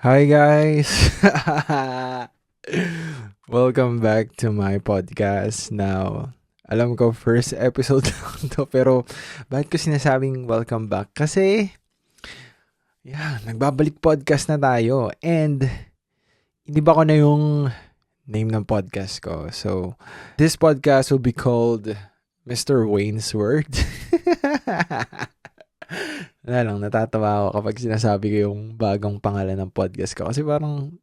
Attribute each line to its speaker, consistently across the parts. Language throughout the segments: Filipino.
Speaker 1: Hi guys! Welcome back to my podcast. Now, alam ko first episode lang to pero bakit ko sinasabing welcome back? Kasi, nagbabalik podcast na tayo and hindi ba ko na yung name ng podcast ko. So, this podcast will be called Mr. Wayne's Word. Natatawa ako kapag sinasabi ko yung bagong pangalan ng podcast ko. Kasi parang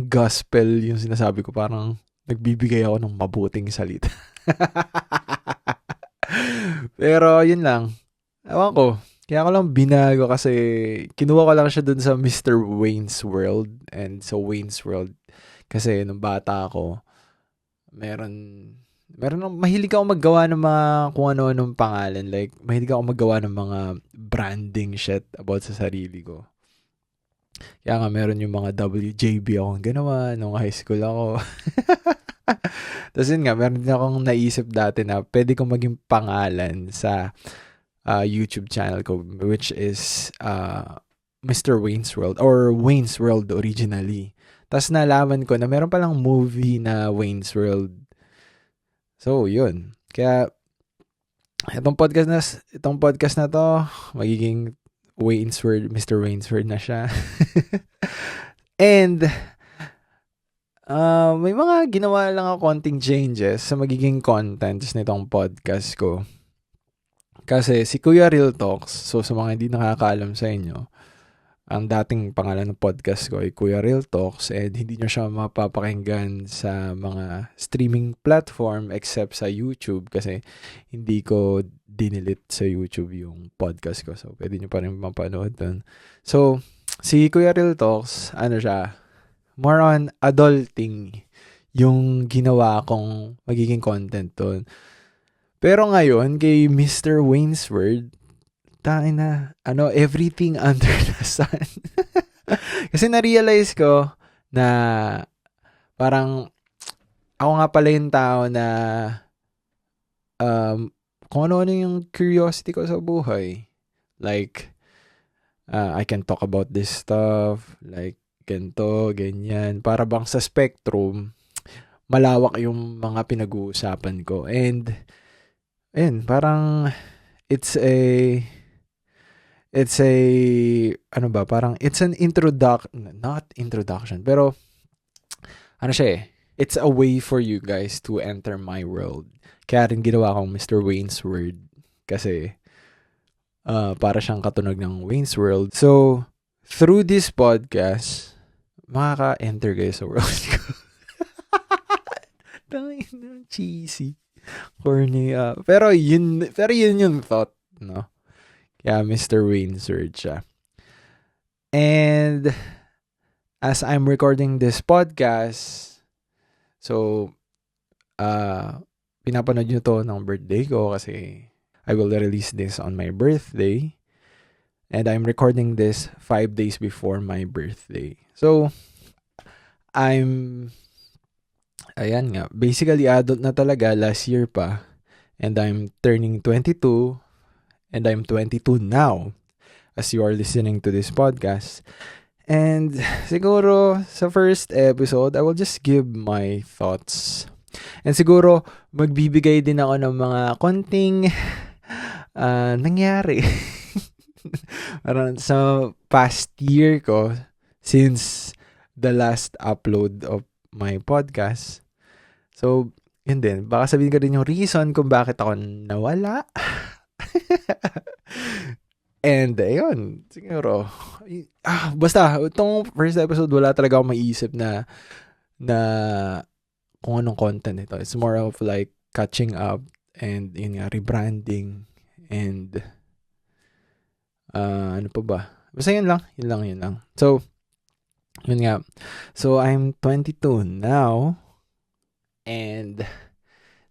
Speaker 1: gospel yung sinasabi ko. Parang nagbibigay ako ng mabuting salita. Pero yun lang. Ewan ko. Kaya ko lang binago kasi kinuha ko lang siya dun sa Mr. Wayne's World. And sa Wayne's World, kasi nung bata ako, mahilig ako maggawa ng mga kung ano-anong pangalan. Like, mahilig ako maggawa ng mga branding shit about sa sarili ko. Kaya nga, meron yung mga WJB akong ginawa nung high school ako. Tapos yun nga, meron din akong naisip dati na pwede kong maging pangalan sa YouTube channel ko, which is Mr. Wayne's World or Wayne's World originally. Tapos nalaman ko na meron palang movie na Wayne's World. So, yun. Kaya, itong podcast na to, magiging Mr. Waynesford na siya. And, may mga ginawa lang ako konting changes sa magiging contents nitong podcast ko. Kasi si Kuya Real Talks, so sa mga hindi nakakaalam sa inyo, ang dating pangalan ng podcast ko ay Kuya Real Talks and hindi nyo siya mapapakinggan sa mga streaming platform except sa YouTube kasi hindi ko dinilit sa YouTube yung podcast ko. So, pwede nyo pa rin mapanood dun. So, si Kuya Real Talks, more on adulting yung ginawa kong magiging content dun. Pero ngayon, kay Mr. Wayne's Word, everything under the sun. Kasi na-realize ko na parang ako nga pala yung tao na kung ano-ano yung curiosity ko sa buhay. Like, I can talk about this stuff, like, ganito, ganyan. Para bang sa spectrum, malawak yung mga pinag-uusapan ko. And, parang it's an not introduction, pero, it's a way for you guys to enter my world. Kaya rin ginawa kong Mr. Wayne's Word, kasi, para siyang katunog ng Wayne's World. So, through this podcast, makaka-enter kayo sa world ko. Tangina, cheesy. Corny. Pero yun yung thought, no? Kaya Mr. Wayne's Word siya. And as I'm recording this podcast, so pinapanood nyo to ng birthday ko kasi I will release this on my birthday. And I'm recording this 5 days before my birthday. So, basically adult na talaga last year pa. And I'm turning 22. And I'm 22 now as you are listening to this podcast. And siguro sa first episode, I will just give my thoughts. And siguro magbibigay din ako ng mga konting nangyari. Parang sa past year ko since the last upload of my podcast. So, yun din. Baka sabihin ko din yung reason kung bakit ako nawala. And ayun, siguro basta itong first episode wala talaga akong maiisip na kung anong content ito. It's more of like catching up and yun nga, rebranding and ano pa ba? Basta yun lang. So, yun nga. So, I'm 22 now and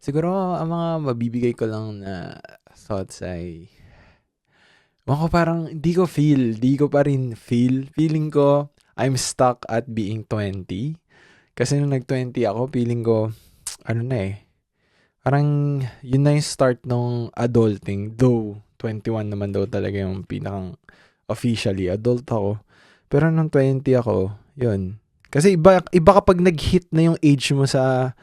Speaker 1: siguro ang mga mabibigay ko lang na thoughts ay hindi ko pa rin feel. Feeling ko, I'm stuck at being 20. Kasi nung nag-20 ako, feeling ko, parang yun na yung start ng adulting. Though, 21 naman daw talaga yung pinakang officially adult ako. Pero nung 20 ako, yun. Kasi iba kapag nag-hit na yung age mo sa,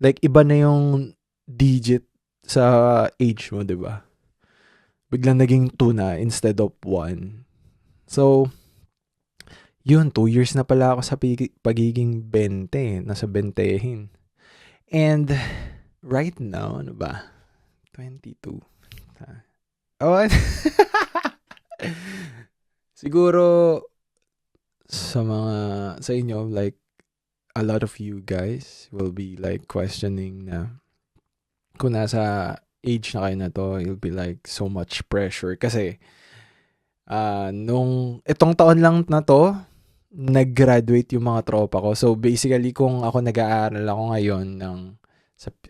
Speaker 1: like, iba na yung digit sa age mo, di ba? Biglang naging 2 na instead of 1. So, yun, 2 years na pala ako sa pagiging 20. Nasa 20hin. And, right now, ano ba? 22. Oh, siguro, sa inyo, like, a lot of you guys will be, like, questioning na kung nasa age na kayo na to, you'll be, like, so much pressure. Kasi, nung itong taon lang na to, nag-graduate yung mga tropa ko. So, basically, kung ako nag-aaral ako ngayon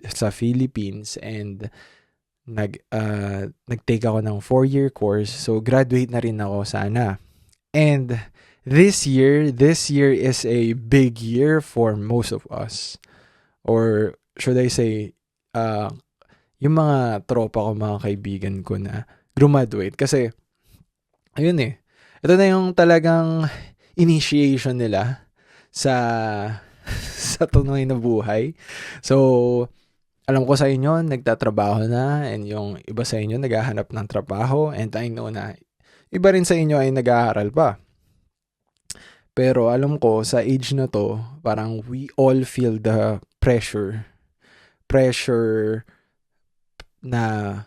Speaker 1: sa Philippines and nag-take ako ng 4-year course, so graduate na rin ako sana. And this year is a big year for most of us. Or should I say, yung mga tropa ko, mga kaibigan ko na graduate. Kasi, ayun ito na yung talagang initiation nila sa sa tunay na buhay. So, alam ko sa inyo, nagtatrabaho na, and yung iba sa inyo naghahanap ng trabaho, and I know na iba rin sa inyo ay nag-aaral pa. Pero alam ko, sa age na to, parang we all feel the pressure na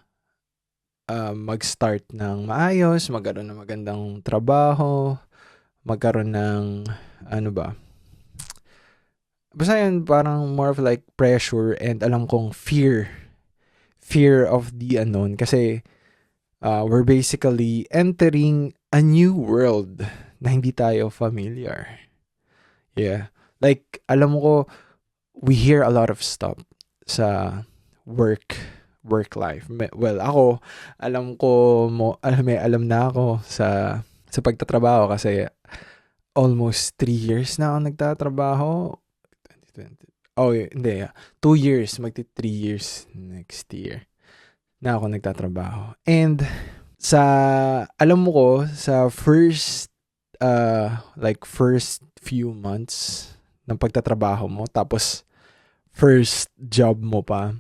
Speaker 1: mag-start ng maayos, magkaroon ng magandang trabaho, magkaroon ng, ano ba, basta yun, parang more of like pressure, and alam kong fear of the unknown. Kasi we're basically entering a new world na hindi tayo familiar. Yeah. Like, alam ko, we hear a lot of stuff sa work life. Well, ako, alam na ako sa pagtatrabaho kasi almost 3 years na ako nagtatrabaho. 2020. Oh, hindi. 2 years. 3 years next year na ako nagtatrabaho. And alam mo ko, sa first few months ng pagtatrabaho mo, tapos first job mo pa,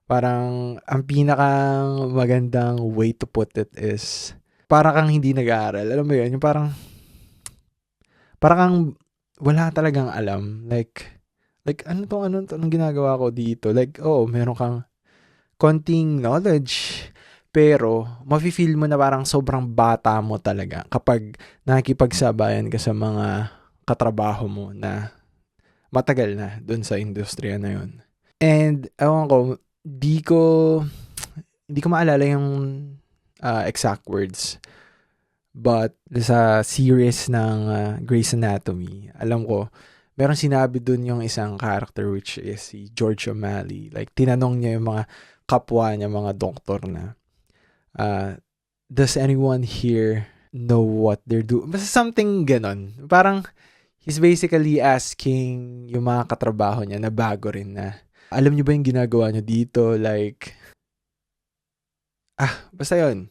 Speaker 1: parang ang pinakang magandang way to put it is para kang hindi nag-aaral. Alam mo yun? Yung parang kang wala talagang alam. Like anong ginagawa ko dito? Like, meron kang konting knowledge, pero mafe-feel mo na parang sobrang bata mo talaga kapag nakikipagsabayan ka sa mga katrabaho mo na matagal na dun sa industriya na yun. And ewan ko, hindi ko maalala yung exact words, but sa series ng Grey's Anatomy, alam ko meron sinabi dun yung isang character, which is si George O'Malley. Like, tinanong niya yung mga kapwa niya, mga doktor na, does anyone here know what they're doing? Basta something ganon. Parang, he's basically asking yung mga katrabaho niya na bago rin na, alam niyo ba yung ginagawa niyo dito? Like, basta yun.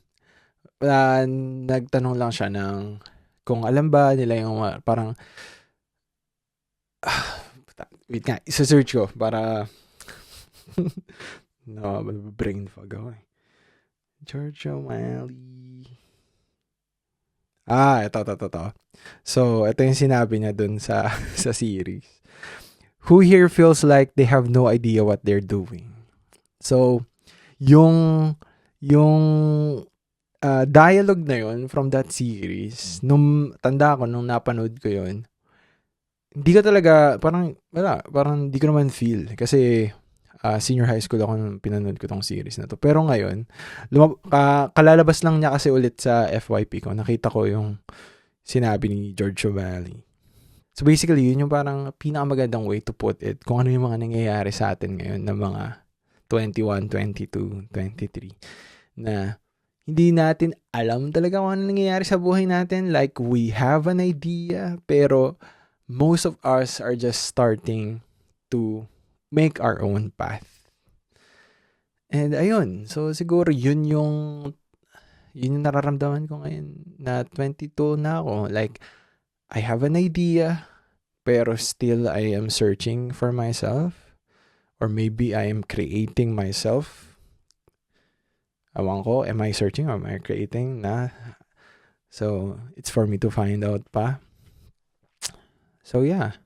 Speaker 1: Nagtanong lang siya ng kung alam ba nila yung parang, wait nga, isa-search ko para no, brain fog ako eh. George O'Malley. Ito. So, ito yung sinabi niya dun sa series. Who here feels like they have no idea what they're doing? So, yung dialogue na yun from that series, tanda ko nung napanood ko yun, hindi ka talaga, parang hindi ko naman feel. Kasi, senior high school ako nung pinanood ko tong series na to. Pero ngayon, kalalabas lang niya kasi ulit sa FYP ko. Nakita ko yung sinabi ni George O'Malley. So basically, yun yung parang pinakamagandang way to put it. Kung ano yung mga nangyayari sa atin ngayon na mga 21, 22, 23. Na hindi natin alam talaga kung ano nangyayari sa buhay natin. Like, we have an idea, pero most of us are just starting to make our own path. And ayun, so siguro yun yung nararamdaman ko ngayon na 22 na ako. Like, I have an idea, pero still I am searching for myself. Or maybe I am creating myself. Awan ko, am I searching or am I creating? So, it's for me to find out pa. So, yeah.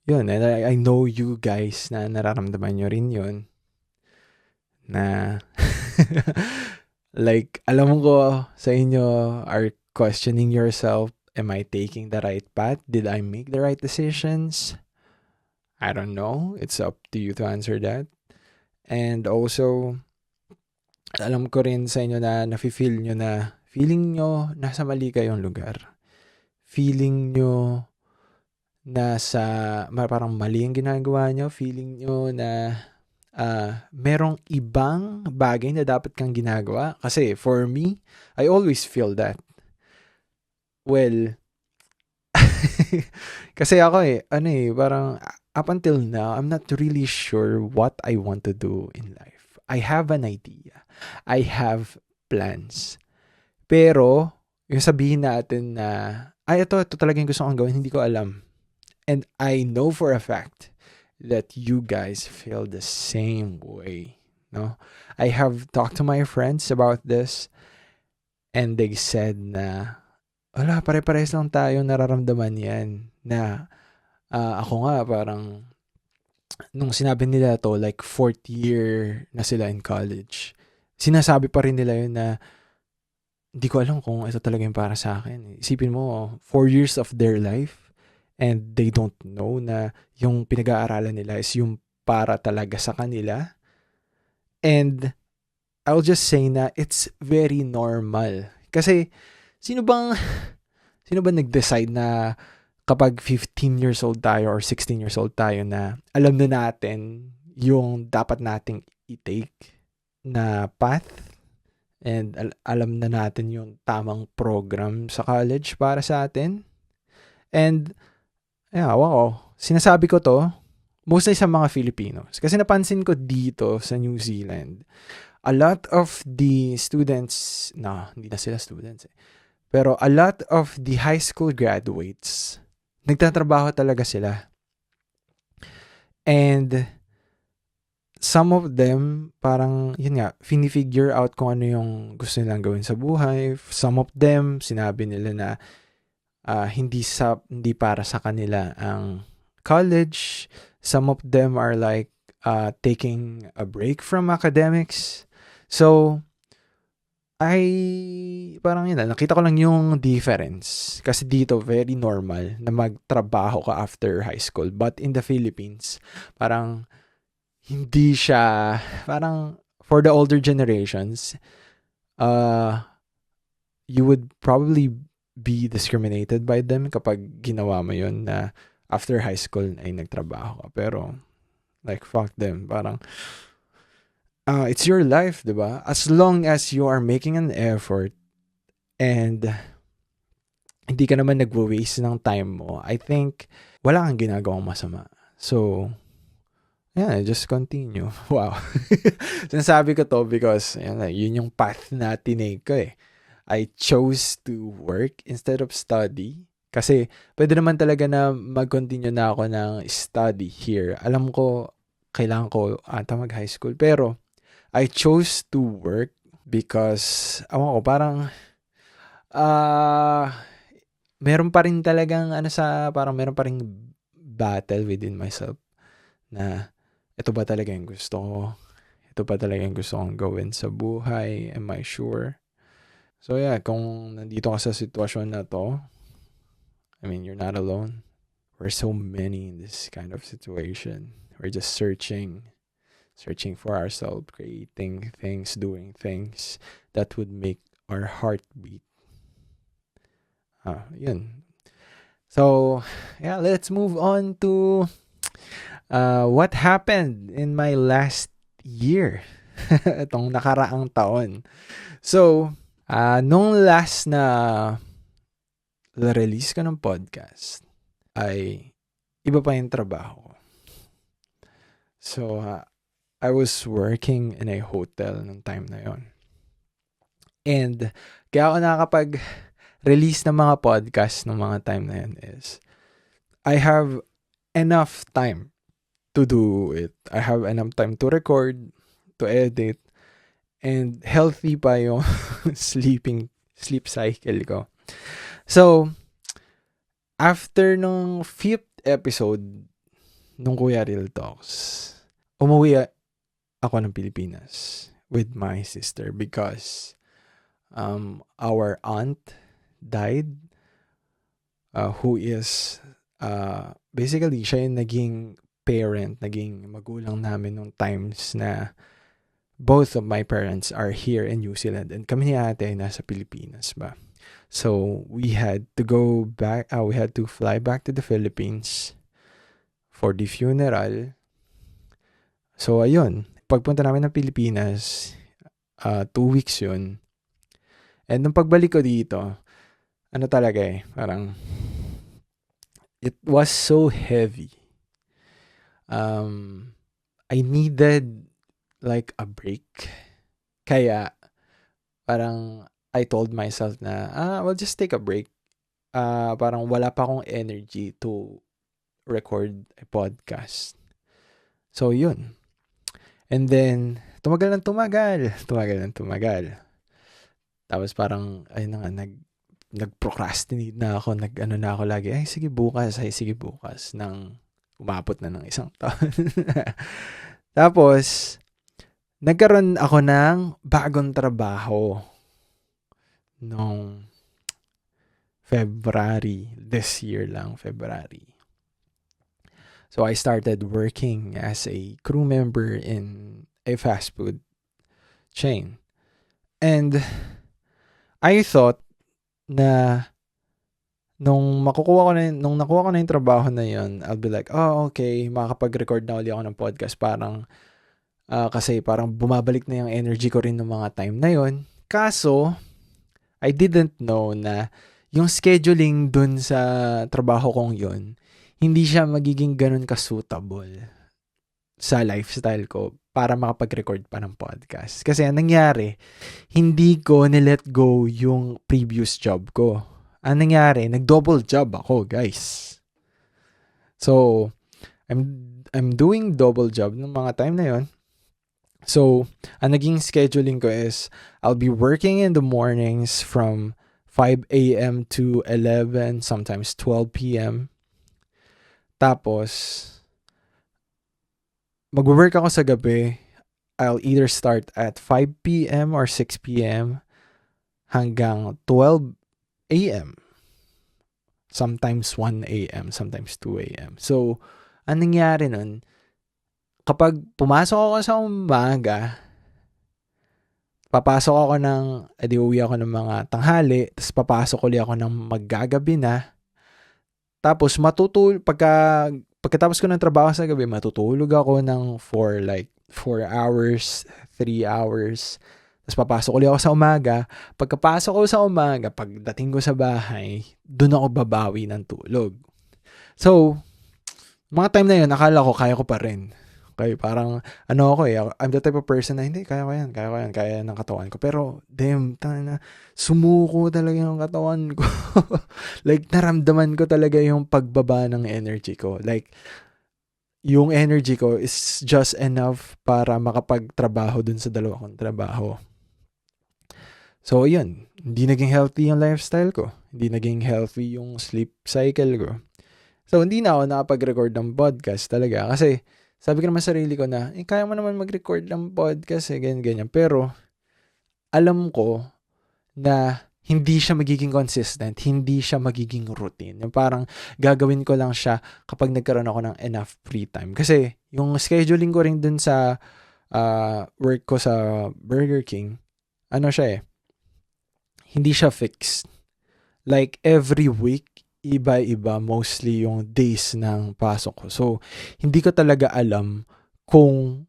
Speaker 1: Yun, and I know you guys na nararamdaman nyo rin yun. Na, like, alam ko sa inyo are questioning yourself. Am I taking the right path? Did I make the right decisions? I don't know. It's up to you to answer that. And also, alam ko rin sa inyo na nafe-feel nyo na feeling nyo nasa mali kayong lugar. Feeling nyo parang mali ang ginagawa nyo. Feeling nyo na merong ibang bagay na dapat kang ginagawa. Kasi for me, I always feel that. Well, kasi ako parang up until now, I'm not really sure what I want to do in life. I have an idea. I have plans. Pero, yung sabihin natin na, ito talaga yung gusto kong gawin, hindi ko alam. And I know for a fact that you guys feel the same way. No? I have talked to my friends about this, and they said na, pare-pares lang tayo nararamdaman yan. Na, ako nga parang, nung sinabi nila to, like 4th year na sila in college, sinasabi pa rin nila yun na, hindi ko alam kung ito talaga yung para sa akin. Isipin mo, 4 years of their life, and they don't know na yung pinag-aaralan nila is yung para talaga sa kanila. And, I'll just say na, it's very normal. Kasi, sino ba nag-decide na kapag 15 years old tayo or 16 years old tayo na alam na natin yung dapat nating i-take na path and alam na natin yung tamang program sa college para sa atin. And, sinasabi ko to mostly sa mga Filipinos. Kasi napansin ko dito sa New Zealand, a lot of the students, hindi na sila students pero a lot of the high school graduates, nagtatrabaho talaga sila. And some of them, parang, yun nga, fini-figure out kung ano yung gusto nilang gawin sa buhay. Some of them, sinabi nila na hindi para sa kanila ang college. Some of them are like taking a break from academics. So, parang yun nakita ko lang yung difference. Kasi dito, very normal na magtrabaho ka after high school. But in the Philippines, parang hindi siya, parang for the older generations, you would probably be discriminated by them kapag ginawa mo yun na after high school ay nagtrabaho ka. Pero, like, fuck them. Parang, it's your life, diba? As long as you are making an effort and hindi ka naman nagwa-waste ng time mo, I think wala kang ginagawang masama. So, just continue. Wow. Sinasabi ko to because yun yung path na tinake ko I chose to work instead of study. Kasi pwede naman talaga na mag-continue na ako ng study here. Alam ko, kailangan ko mag-high school. Pero, I chose to work because, parang, meron pa rin talagang, parang meron pa rin battle within myself na, ito ba talaga yung gusto ko? Ito ba talaga yung gusto kong gawin sa buhay? Am I sure? So yeah, kung nandito ka sa sitwasyon na to, I mean, you're not alone. We're so many in this kind of situation. We're just searching for ourselves, creating things, doing things that would make our heart beat. Yun. So, yeah, let's move on to what happened in my last year. Itong nakaraang taon. So, nung last na release ko ng podcast, ay iba pa yung trabaho ko. So, I was working in a hotel nung time na yon. And kaya ako nakakapag release ng mga podcast ng mga time na yun is I have enough time to do it. I have enough time to record, to edit, and healthy pa yung sleep cycle ko. So, after nung 5th episode nung Kuya Real Talks, umuwi ako ng Pilipinas with my sister because our aunt died, who is basically siya yung naging parent, naging magulang namin nung times na both of my parents are here in New Zealand and kami ni ate ay nasa Pilipinas ba. So we had to go back, we had to fly back to the Philippines for the funeral. So ayun, pagpunta namin ng Pilipinas, 2 weeks yun. And nung pagbalik ko dito, ano talaga parang it was so heavy. I needed like a break. Kaya parang I told myself na, we'll just take a break. Parang wala pa akong energy to record a podcast. So yun. And then, tumagal. Tapos parang, ayun na nga, nag-procrastinate na ako, na ako lagi, sige bukas, nang umabot na ng 1 taon. Tapos, nagkaroon ako ng bagong trabaho noong February, this year lang, February. So I started working as a crew member in a fast food chain. And I thought na nung nakuha ko na yung trabaho na yun, I'll be like, okay, makakapag-record na uli ako ng podcast. Parang, kasi parang bumabalik na yung energy ko rin ng mga time na yun. Kaso, I didn't know na yung scheduling dun sa trabaho kong yun, hindi siya magiging ganun ka-suitable sa lifestyle ko para makapag-record pa ng podcast. Kasi ang nangyari, hindi ko nilet go yung previous job ko. Ang nangyari, nag-double job ako, guys. So, I'm doing double job ng mga time na yon. So, ang naging scheduling ko is, I'll be working in the mornings from 5 a.m. to 11, sometimes 12 p.m. Tapos, mag-work ako sa gabi. I'll either start at 5 p.m. or 6 p.m. hanggang 12 a.m. Sometimes 1 a.m., sometimes 2 a.m. So, anong nangyari nun? Kapag pumasok ako sa umaga, papasok ako uwi ako ng mga tanghali, tapos papasok ulit ako ng maggagabi na. Tapos pagkatapos ko ng trabaho sa gabi, matutulog ako ng 4 hours, 3 hours. Tapos papasok ulit ako sa umaga. Pagkapasok ko sa umaga, pagdating ko sa bahay, doon ako babawi ng tulog. So, mga time na yun, akala ko kaya ko pa rin. Okay, parang, I'm the type of person na, hindi, kaya ng katawan ko. Pero, sumuko talaga yung katawan ko. Like, naramdaman ko talaga yung pagbaba ng energy ko. Like, yung energy ko is just enough para makapagtrabaho dun sa 2 kong trabaho. So, yun. Hindi naging healthy yung lifestyle ko. Hindi naging healthy yung sleep cycle ko. So, hindi na ako nakapag-record ng podcast talaga. Kasi, sabi ko naman sarili ko na, kaya mo naman mag-record ng podcast, ganyan. Pero, alam ko na hindi siya magiging consistent, hindi siya magiging routine. Yung parang gagawin ko lang siya kapag nagkaroon ako ng enough free time. Kasi, yung scheduling ko rin dun sa work ko sa Burger King, hindi siya fixed. Like, every week, iba-iba mostly yung days ng pasok ko. So, hindi ko talaga alam kung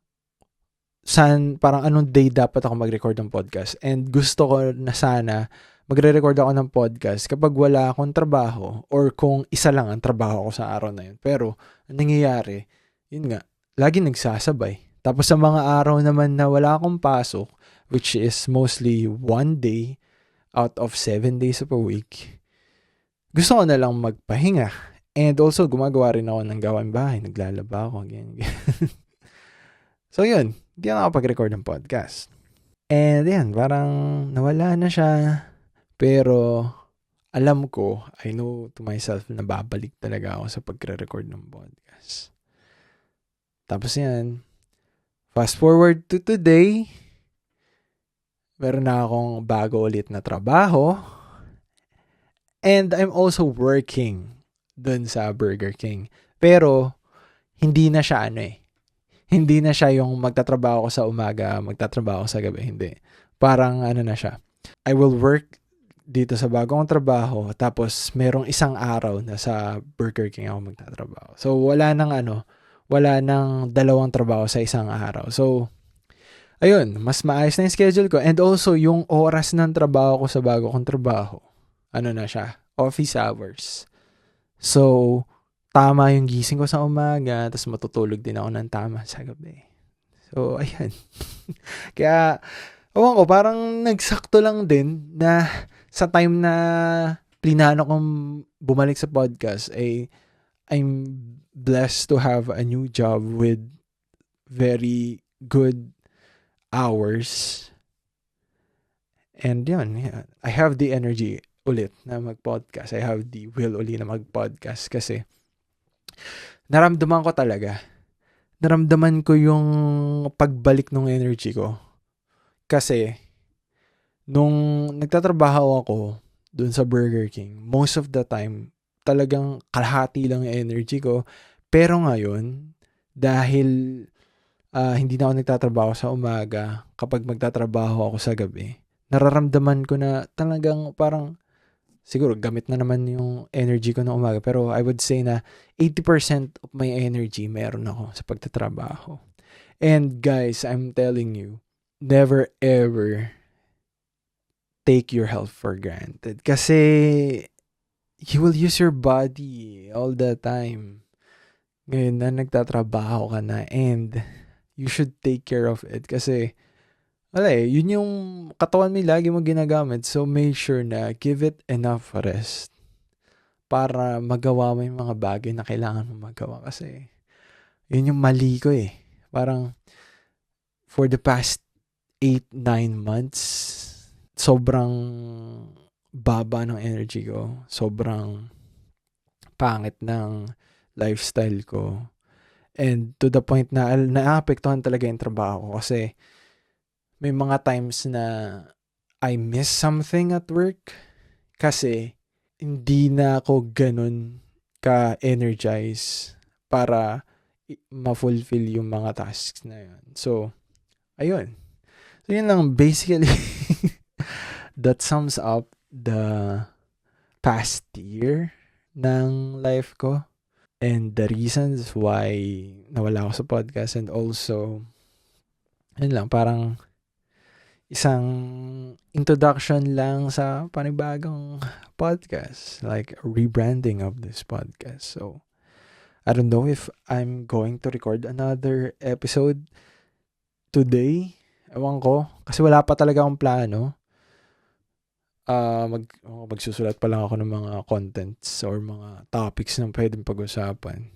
Speaker 1: parang anong day dapat ako mag-record ng podcast. And gusto ko na sana magre-record ako ng podcast kapag wala akong trabaho or kung isa lang ang trabaho ko sa araw na yun. Pero, ang nangyayari, yun nga, lagi nagsasabay. Tapos sa mga araw naman na wala akong pasok, which is mostly one day, out of 7 days of a week, gusto ko na lang magpahinga. And also, gumagawa rin ako ng gawaing bahay. Naglalaba ako. Ganyan. So, yun. Hindi ako nakapag-record ng podcast. And yan, parang nawala na siya. Pero, alam ko, I know to myself na babalik talaga ako sa pagre-record ng podcast. Tapos yan, fast forward to today, meron na akong bago ulit na trabaho. And I'm also working dun sa Burger King. Pero, hindi na siya Hindi na siya yung magtatrabaho ko sa umaga, magtatrabaho ko sa gabi. Hindi. Parang na siya. I will work dito sa bagong trabaho, tapos merong isang araw na sa Burger King ako magtatrabaho. So, wala nang dalawang trabaho sa isang araw. So, ayun, mas maayos na yung schedule ko. And also, yung oras ng trabaho ko sa bago kong trabaho, na siya, office hours. So, tama yung gising ko sa umaga, tapos matutulog din ako ng tama sa gabi. So, ayan. Kaya, ko, parang nagsakto lang din na sa time na plinano kong bumalik sa podcast, I'm blessed to have a new job with very good hours. And yun, I have the energy ulit na mag-podcast. I have the will ulit na mag-podcast kasi naramdaman ko yung pagbalik ng energy ko. Kasi nung nagtatrabaho ako dun sa Burger King, most of the time, talagang kalahati lang yung energy ko. Pero ngayon, dahil hindi na ako nagtatrabaho sa umaga, kapag magtatrabaho ako sa gabi, nararamdaman ko na talagang parang, siguro gamit na naman yung energy ko ng umaga. Pero I would say na 80% of my energy meron ako sa pagtatrabaho. And guys, I'm telling you, never ever take your health for granted. Kasi you will use your body all the time. Ngayon na nagtatrabaho ka na, and you should take care of it. Kasi, yun yung katawan mo lagi mo ginagamit. So, make sure na give it enough rest para magawa mo yung mga bagay na kailangan mo magawa. Kasi, yun yung mali ko Parang, for the past 8-9 months, sobrang baba ng energy ko. Sobrang pangit ng lifestyle ko. And to the point na naapektuhan talaga yung trabaho ko. Kasi may mga times na I miss something at work. Kasi hindi na ako ganun ka-energize para ma-fulfill yung mga tasks na yun. So, ayun. So, yun lang. Basically, that sums up the past year ng life ko and the reasons why nawala ako sa podcast. And also, yun lang, parang isang introduction lang sa panibagong podcast, like a rebranding of this podcast. So, I don't know if I'm going to record another episode today. Ewan ko, kasi wala pa talaga akong plano. Magsusulat pa lang ako ng mga contents or mga topics na pwedeng pag-usapan.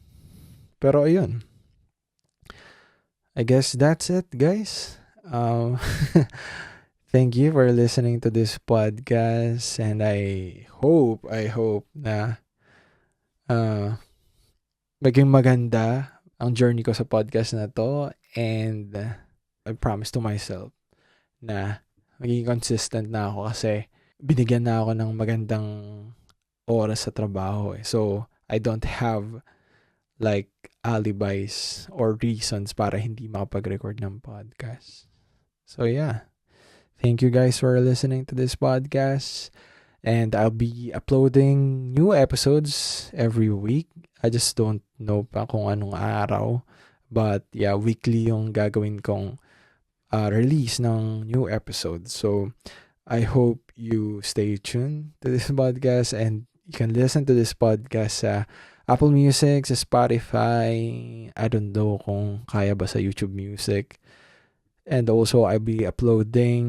Speaker 1: Pero ayun. I guess that's it, guys. Thank you for listening to this podcast, and I hope na maging maganda ang journey ko sa podcast na to, and I promise to myself na maging consistent na ako kasi binigyan na ako ng magandang oras sa trabaho. So, I don't have like alibis or reasons para hindi makapag-record ng podcast. So, yeah. Thank you guys for listening to this podcast. And I'll be uploading new episodes every week. I just don't know pa kung anong araw. But, yeah, weekly yung gagawin kong release ng new episodes. So, I hope you stay tuned to this podcast, and you can listen to this podcast sa Apple Music, sa Spotify. I don't know kung kaya ba sa YouTube Music. And also, I'll be uploading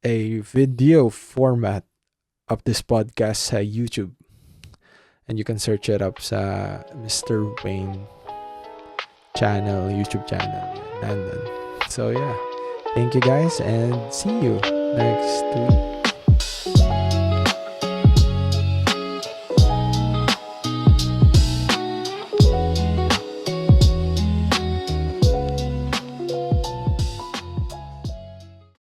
Speaker 1: a video format of this podcast sa YouTube. And you can search it up sa Mr. Wayne channel, YouTube channel. Nandun. So yeah, thank you guys and see you next week.